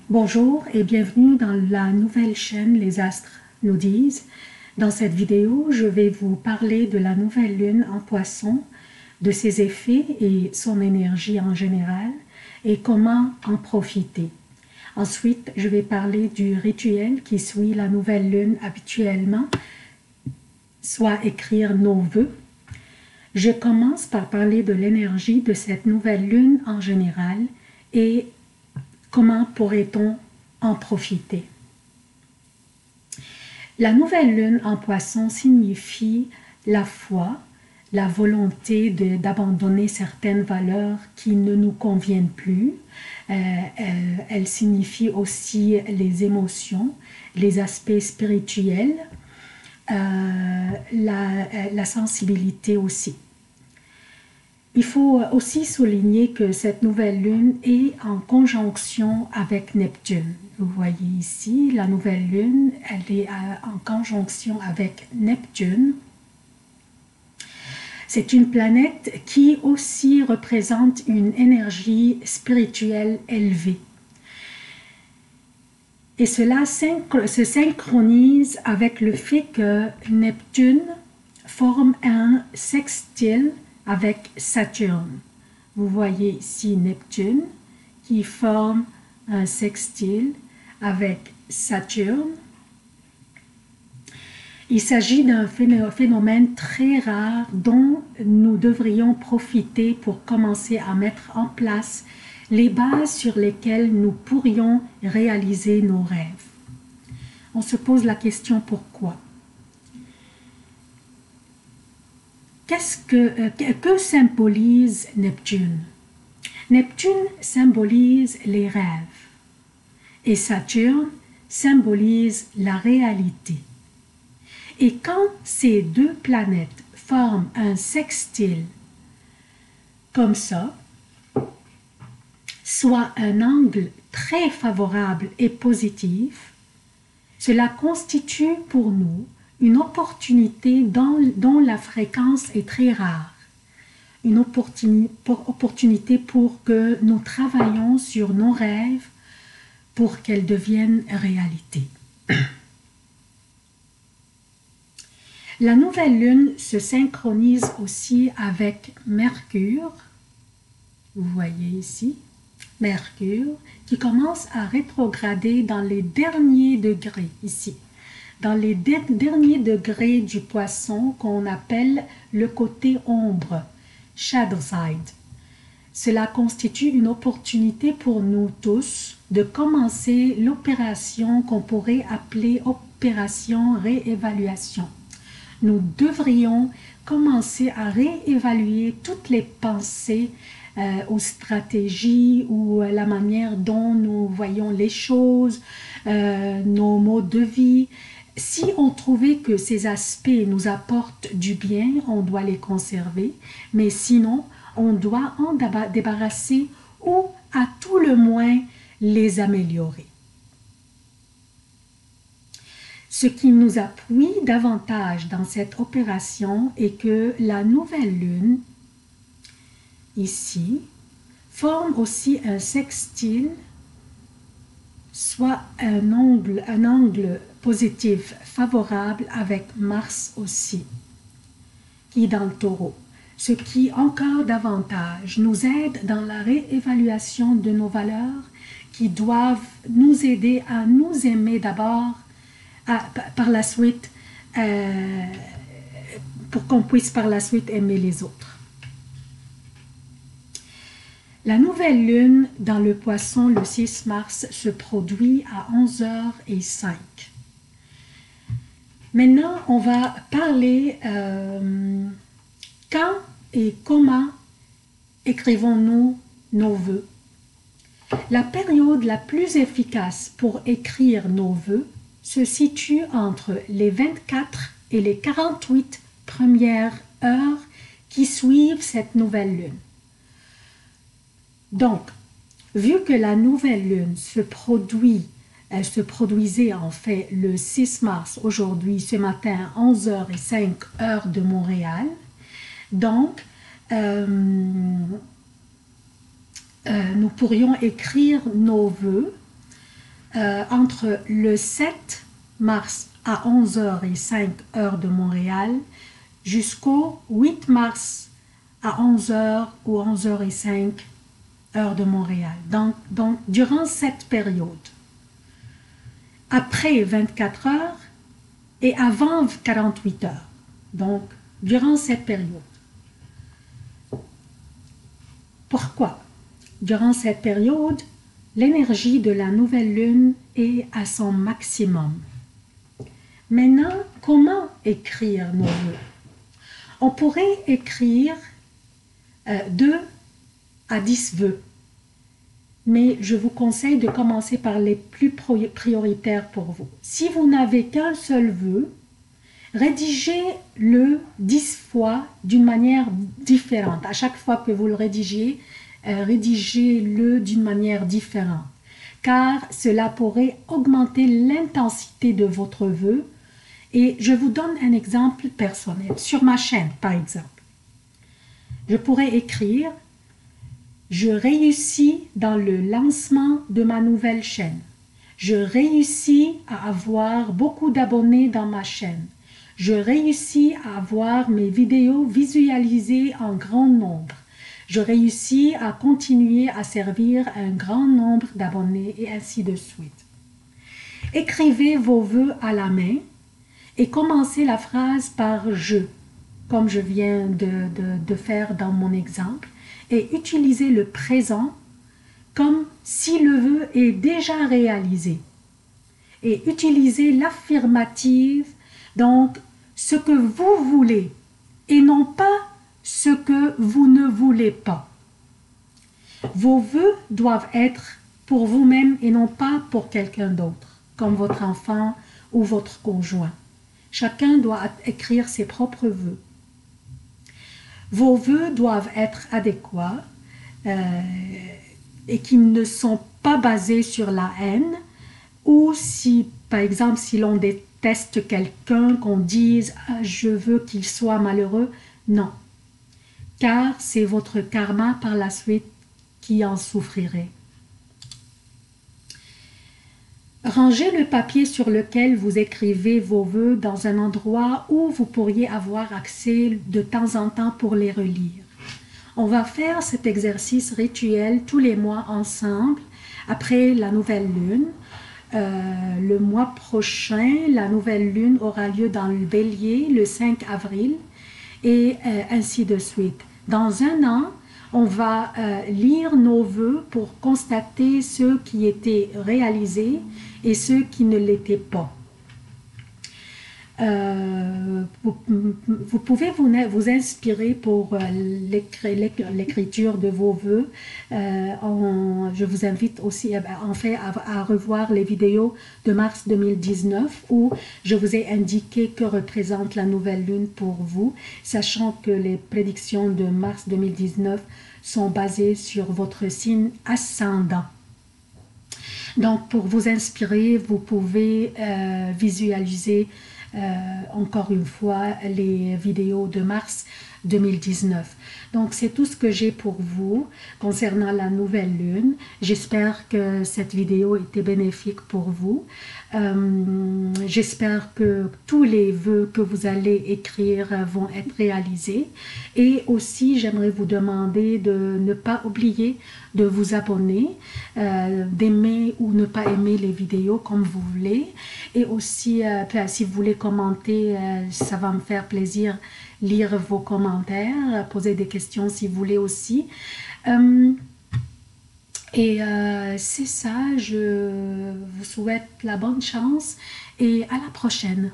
Bonjour et bienvenue dans la nouvelle chaîne Les Astres nous disent. Dans cette vidéo, je vais vous parler de la nouvelle lune en Poisson, de ses effets et son énergie en général et comment en profiter. Ensuite, je vais parler du rituel qui suit la nouvelle lune habituellement, soit écrire nos vœux. Je commence par parler de l'énergie de cette nouvelle lune en général et comment pourrait-on en profiter? La nouvelle lune en Poisson signifie la foi, la volonté d'abandonner certaines valeurs qui ne nous conviennent plus. Elle signifie aussi les émotions, les aspects spirituels, la sensibilité aussi. Il faut aussi souligner que cette nouvelle lune est en conjonction avec Neptune. Vous voyez ici, la nouvelle lune, elle est en conjonction avec Neptune. C'est une planète qui aussi représente une énergie spirituelle élevée. Et cela se synchronise avec le fait que Neptune forme un sextile avec Saturne. Vous voyez ici Neptune qui forme un sextile avec Saturne. Il s'agit d'un phénomène très rare dont nous devrions profiter pour commencer à mettre en place les bases sur lesquelles nous pourrions réaliser nos rêves. On se pose la question pourquoi? Que symbolise Neptune? Neptune symbolise les rêves et Saturne symbolise la réalité. Et quand ces deux planètes forment un sextile comme ça, soit un angle très favorable et positif, cela constitue pour nous une opportunité dont la fréquence est très rare, une opportunité pour que nous travaillions sur nos rêves pour qu'elles deviennent réalité. La nouvelle lune se synchronise aussi avec Mercure, vous voyez ici, Mercure, qui commence à rétrograder dans les derniers degrés ici. Dans les derniers degrés du Poisson qu'on appelle le côté ombre, shadow side. Cela constitue une opportunité pour nous tous de commencer l'opération qu'on pourrait appeler opération réévaluation. Nous devrions commencer à réévaluer toutes les pensées ou stratégies ou la manière dont nous voyons les choses, nos modes de vie. Si on trouvait que ces aspects nous apportent du bien, on doit les conserver, mais sinon, on doit en débarrasser ou à tout le moins les améliorer. Ce qui nous appuie davantage dans cette opération est que la nouvelle lune, ici, forme aussi un sextile, soit un angle positif favorable avec Mars aussi, qui est dans le Taureau. Ce qui encore davantage nous aide dans la réévaluation de nos valeurs qui doivent nous aider à nous aimer d'abord, par la suite, pour qu'on puisse par la suite aimer les autres. La nouvelle lune dans le Poisson le 6 mars se produit à 11h05. Maintenant, on va parler quand et comment écrivons-nous nos vœux. La période la plus efficace pour écrire nos vœux se situe entre les 24 et les 48 premières heures qui suivent cette nouvelle lune. Donc, vu que la nouvelle lune se produisait en fait le 6 mars, aujourd'hui, ce matin, 11h05 heure de Montréal, donc nous pourrions écrire nos vœux entre le 7 mars à 11h05 heure de Montréal jusqu'au 8 mars à 11h ou 11h05 heure de Montréal. Donc durant cette période, après 24 heures et avant 48 heures, donc durant cette période. Pourquoi? Durant cette période, l'énergie de la nouvelle lune est à son maximum. Maintenant, comment écrire nos vœux? On pourrait écrire 2 à 10 vœux, mais je vous conseille de commencer par les plus prioritaires pour vous. Si vous n'avez qu'un seul vœu, rédigez-le 10 fois d'une manière différente. À chaque fois que vous le rédigez, rédigez-le d'une manière différente, car cela pourrait augmenter l'intensité de votre vœu. Et je vous donne un exemple personnel. Sur ma chaîne, par exemple, je pourrais écrire « Je réussis dans le lancement de ma nouvelle chaîne. Je réussis à avoir beaucoup d'abonnés dans ma chaîne. Je réussis à avoir mes vidéos visualisées en grand nombre. Je réussis à continuer à servir un grand nombre d'abonnés et ainsi de suite. » Écrivez vos vœux à la main et commencez la phrase par « je », comme je viens de faire dans mon exemple, et utilisez le présent comme si le vœu est déjà réalisé. Et utilisez l'affirmative, donc ce que vous voulez, et non pas ce que vous ne voulez pas. Vos vœux doivent être pour vous-même et non pas pour quelqu'un d'autre, comme votre enfant ou votre conjoint. Chacun doit écrire ses propres vœux. Vos vœux doivent être adéquats et qui ne sont pas basés sur la haine, ou si, par exemple, si l'on déteste quelqu'un, qu'on dise « je veux qu'il soit malheureux », non. Car c'est votre karma par la suite qui en souffrirait. Rangez le papier sur lequel vous écrivez vos vœux dans un endroit où vous pourriez avoir accès de temps en temps pour les relire. On va faire cet exercice rituel tous les mois ensemble après la nouvelle lune. Le mois prochain, la nouvelle lune aura lieu dans le Bélier le 5 avril et ainsi de suite. Dans un an, on va lire nos vœux pour constater ceux qui étaient réalisés et ceux qui ne l'étaient pas. Vous pouvez vous inspirer pour l'écriture de vos vœux. Je vous invite aussi à revoir les vidéos de mars 2019 où je vous ai indiqué que représente la nouvelle lune pour vous, sachant que les prédictions de mars 2019 sont basées sur votre signe ascendant. Donc, pour vous inspirer, vous pouvez visualiser encore une fois les vidéos de mars 2019. Donc, c'est tout ce que j'ai pour vous concernant la nouvelle lune. J'espère que cette vidéo était bénéfique pour vous. J'espère que tous les vœux que vous allez écrire vont être réalisés. Et aussi, j'aimerais vous demander de ne pas oublier de vous abonner, d'aimer ou ne pas aimer les vidéos comme vous voulez. Et aussi, si vous voulez commenter, ça va me faire plaisir lire vos commentaires, poser des questions si vous voulez aussi. C'est ça, je vous souhaite la bonne chance et à la prochaine.